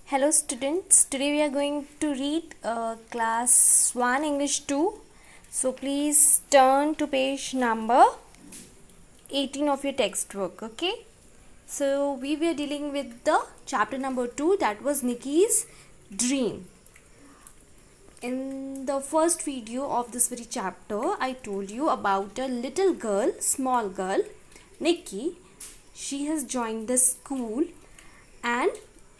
Hello students, today we are going to read class 1 English 2. So please turn to page number 18 of your textbook, okay? So we were dealing with the chapter number 2, that was Nikki's dream. In the first video of this very chapter, I told you about a little girl, small girl, Nikki. She has joined the school and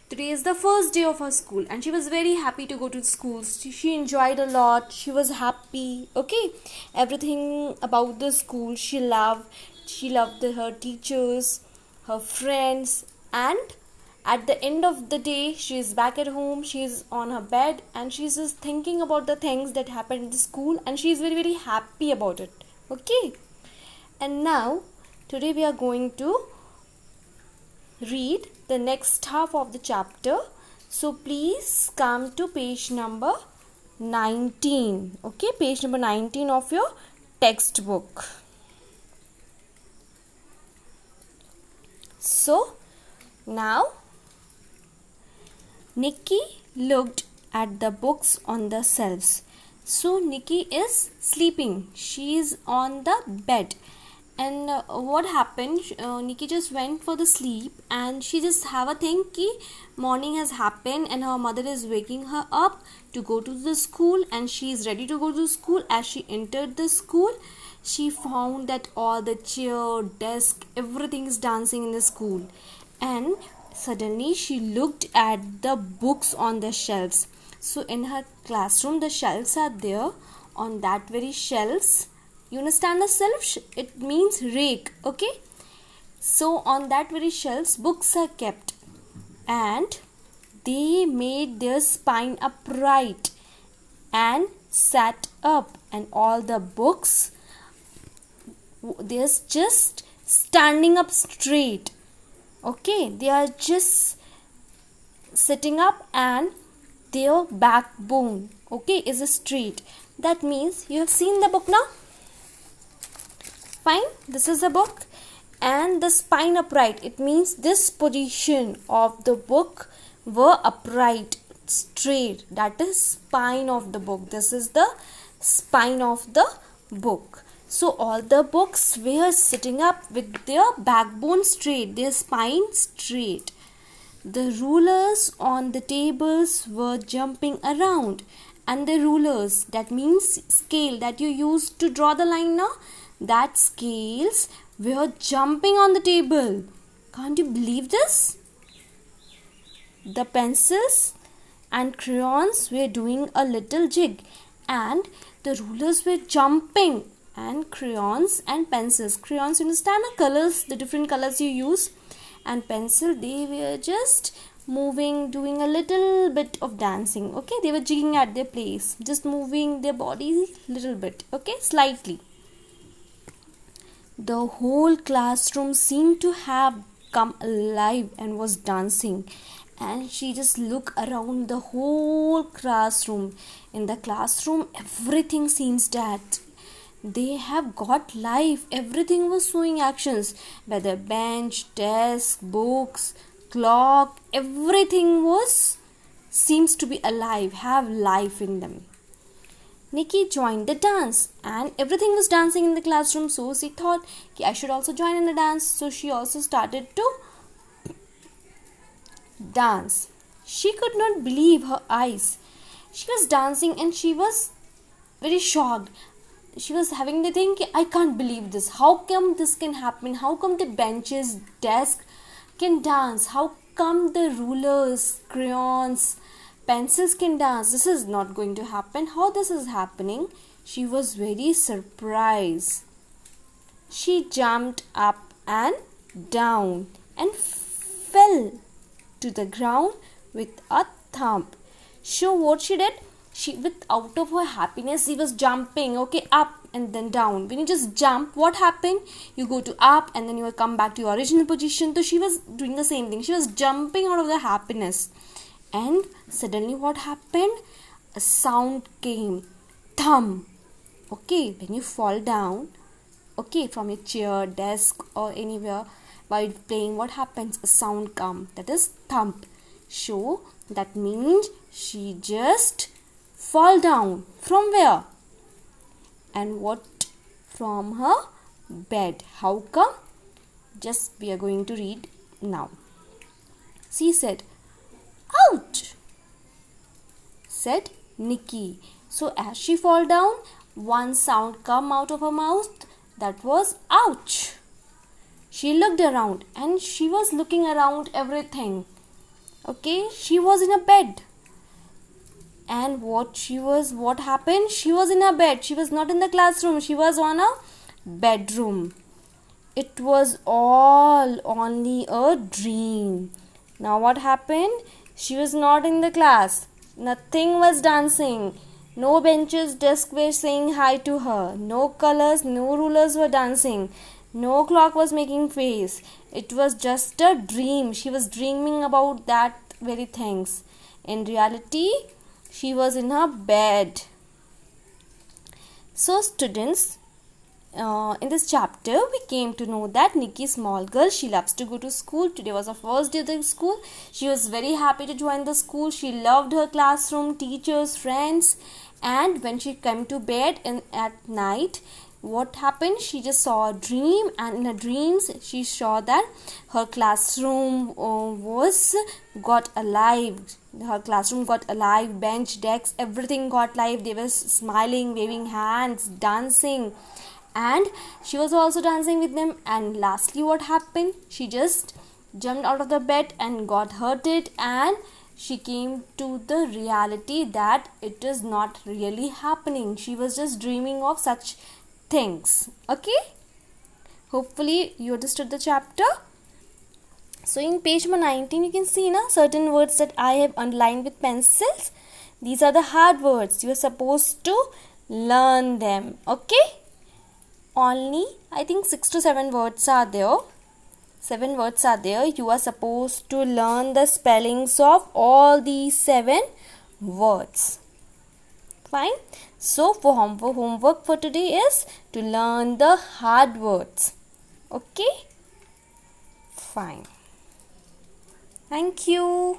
today is the first day of her school and she was very happy to go to school. She enjoyed a lot. She was happy. Okay. Everything about the school she loved. She loved her teachers, her friends, and at the end of the day she is back at home. She is on her bed and she's just thinking about the things that happened in the school and she is very, very happy about it. Okay. And now today we are going to read the next half of the chapter. So please come to page number 19. Okay, page number 19 of your textbook. So now Nikki looked at the books on the shelves. So Nikki is sleeping. She is on the bed. And what happened, Nikki just went for the sleep and she just have a think ki morning has happened and her mother is waking her up to go to the school and she is ready to go to school. As she entered the school, she found that all the chair, desk, everything is dancing in the school. And suddenly she looked at the books on the shelves. So in her classroom, the shelves are there. On that very shelves, you understand the shelf? It means rake. Okay. So on that very shelves, books are kept and they made their spine upright and sat up, and all the books, they're just standing up straight. Okay, they are just sitting up and their backbone, okay, is straight. That means you have seen the book now. Fine, this is the book and the spine upright. It means this position of the book were upright, straight. That is spine of the book. This is the spine of the book. So all the books were sitting up with their backbone straight, their spine straight. The rulers on the tables were jumping around, and the rulers, that means scale that you use to draw the line now, that scales were jumping on the table. Can't you believe this? The pencils and crayons were doing a little jig and the rulers were jumping, and crayons and pencils. Crayons, you understand the colors, the different colors you use, and pencil, they were just moving, doing a little bit of dancing. Okay, they were jigging at their place, just moving their body little bit. Okay, slightly. The whole classroom seemed to have come alive and was dancing. And she just looked around the whole classroom. In the classroom, everything seems that they have got life. Everything was showing actions. Whether bench, desk, books, clock, everything seems to be alive, have life in them. Nikki joined the dance and everything was dancing in the classroom, so she thought I should also join in the dance. So she also started to dance. She could not believe her eyes. She was dancing and she was very shocked. She was having the thing, I can't believe this. How come this can happen? How come the benches, desk can dance? How come the rulers, crayons, pencils can dance? This is not going to happen. How this is happening? She was very surprised. She jumped up and down and fell to the ground with a thump. So what she did? She, with out of her happiness, she was jumping, okay, up and then down. When you just jump, what happened? You go to up and then you will come back to your original position. So she was doing the same thing. She was jumping out of the happiness. And suddenly what happened? A sound came. Thump. Okay, when you fall down, okay, from your chair, desk or anywhere while playing, what happens? A sound comes. That is thump. So That means she just fall down. From where? And what? From her bed. How come? Just we are going to read now. She said, "Ouch!" said Nikki. So as she fall down, one sound come out of her mouth. That was ouch. She looked around and she was looking around everything. Okay, she was in a bed. And what happened? She was in a bed. She was not in the classroom. She was on a bedroom. It was all only a dream. Now what happened? She was not in the class. Nothing was dancing. No benches, desks were saying hi to her. No colors, no rulers were dancing. No clock was making face. It was just a dream. She was dreaming about that very things. In reality, she was in her bed. So students, in this chapter we came to know that Nikki, small girl, she loves to go to school. Today was her first day of the school. She was very happy to join the school. She loved her classroom, teachers, friends. And when she came to bed at night, what happened? She just saw a dream, and in her dreams she saw that her classroom got alive. Her classroom got alive. Bench, desks, everything got alive. They were smiling, waving hands, dancing, and she was also dancing with them. And lastly, what happened? She just jumped out of the bed and got hurted, and she came to the reality that it is not really happening. She was just dreaming of such things. Okay, hopefully you understood the chapter. So in page number 19 you can see certain words that I have underlined with pencils. These are the hard words. You are supposed to learn them. Okay, only I think 6 to 7 words are there. 7 words are there. You are supposed to learn the spellings of all these 7 words. Fine. So for homework for today is to learn the hard words. Okay. Fine. Thank you.